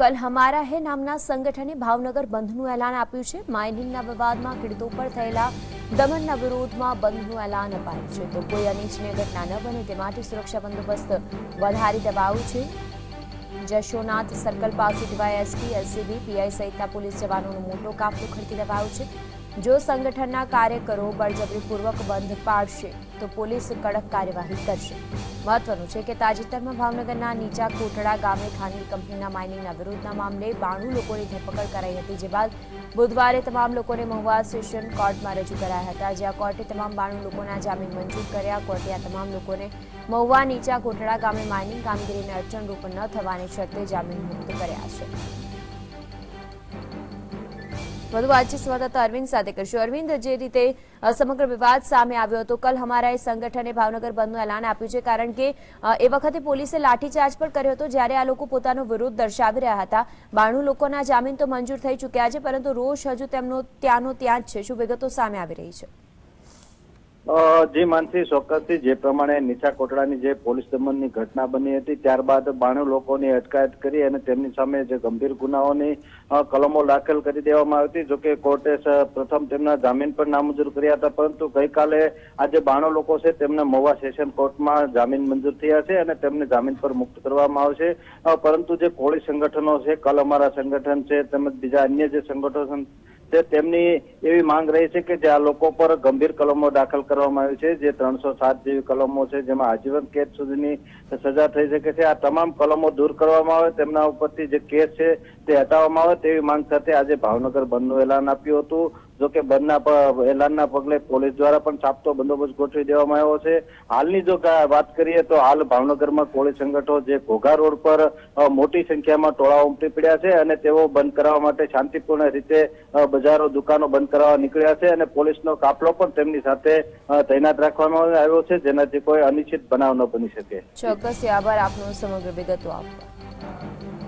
કલ હમારા હે નામના સંગઠને ભાવનગર બંધનું એલાન આપ્યું છે। માઇનિંગના વિવાદમાં ખેડૂતો પર થયેલા દમનના વિરોધમાં બંધનું એલાન અપાયું છે। તો કોઈ અનિચ્છનીય ઘટના ન બને તે માટે સુરક્ષા બંદોબસ્ત વધારી દેવાયો છે। જશોનાથ સર્કલ પાસે ડીવાયએસપી, એલસીબી, પીઆઈ સહિતના પોલીસ જવાનોનો મોટો કાફલો ખડકી દેવાયો છે। જો સંગઠનના કાર્યકરો બળજબરીપૂર્વક બંધ પાડશે તો પોલીસ કડક કાર્યવાહી કરશે। મહત્વનું છે કે તાજેતરમાં ભાવનગરના નીચા કોટડા ગામે ખાનગી કંપનીના માઇનિંગના વિરોધના મામલે 92 લોકોની ધરપકડ કરાઈ હતી, જે બાદ બુધવારે તમામ લોકોને મહુવા સેશન કોર્ટમાં રજૂ કરાયા હતા, જ્યાં કોર્ટે તમામ 92 લોકોના જામીન મંજૂર કર્યા। કોર્ટે આ તમામ લોકોને મહુવા નીચા કોટડા ગામે માઇનિંગ કામગીરીને અડચણરૂપ ન થવાની શરતે જામીન મુક્ત કર્યા છે। વધુ વાતચીત સંવાદદાતા અરવિંદ સાથે કરશું। અરવિંદ, જે રીતે સમગ્ર વિવાદ સામે આવ્યો હતો, કલ હમારા એ સંગઠને ભાવનગર બંધનું એલાન આપ્યું છે, કારણ કે એ વખતે પોલીસે લાઠીચાર્જ પણ કર્યો હતો, જ્યારે આ લોકો પોતાનો વિરોધ દર્શાવી રહ્યા હતા। 92 લોકોના જામીન તો મંજૂર થઈ ચૂક્યા છે, પરંતુ રોષ હજુ તેમનો ત્યાંનો ત્યાં જ છે। શું વિગતો સામે આવી રહી છે? જે માનસી ચોક્કસથી જે પ્રમાણે નીચા કોટડાની જે પોલીસ દમનની ઘટના બની હતી, ત્યારબાદ 92 લોકોની અટકાયત કરી અને તેમની સામે જે ગંભીર ગુનાઓની કલમો દાખલ કરી દેવામાં આવી હતી। જોકે કોર્ટે પ્રથમ તેમના જામીન પણ નામંજૂર કર્યા હતા, પરંતુ ગઈકાલે આ જે 92 લોકો છે તેમને મહુવા સેશન કોર્ટમાં જામીન મંજૂર થયા છે અને તેમને જામીન પર મુક્ત કરવામાં આવશે। પરંતુ જે કોળી સંગઠનો છે, કલ અમારા સંગઠન છે તેમજ બીજા અન્ય જે સંગઠનો તેમની એવી માંગ રહી છે કે જે આ લોકો પર ગંભીર કલમો દાખલ કરવામાં આવી છે, જે 307 જેવી કલમો છે, જેમાં આજીવન કેદ સુધીની સજા થઈ શકે છે। આ તમામ કલમો દૂર કરવામાં આવે, તેમના ઉપરથી જે કેસ છે તે હટાવવામાં આવે તેવી માંગ સાથે આજે ભાવનગર બંધનું એલાન આપ્યું હતું। જોકે બંધના એલાનના પગલે પોલીસ દ્વારા પણ ચાપતો બંદોબસ્ત ગોઠવી દેવામાં આવ્યો છે। હાલની જો વાત કરીએ તો હાલ ભાવનગરમાં કોળી સંગઠનો જે ઘોઘા રોડ પર મોટી સંખ્યામાં ટોળા ઉમટી પડ્યા છે અને તેઓ બંધ કરવા માટે શાંતિપૂર્ણ રીતે બજારો, દુકાનો બંધ કરવા નીકળ્યા છે અને પોલીસનો કાફલો પણ તેમની સાથે તૈનાત રાખવામાં આવ્યો છે, જેનાથી કોઈ અનિશ્ચિત બનાવ ન બની શકે। ચોક્કસ, આભાર આપનો સમગ્ર વિગતો આપવા।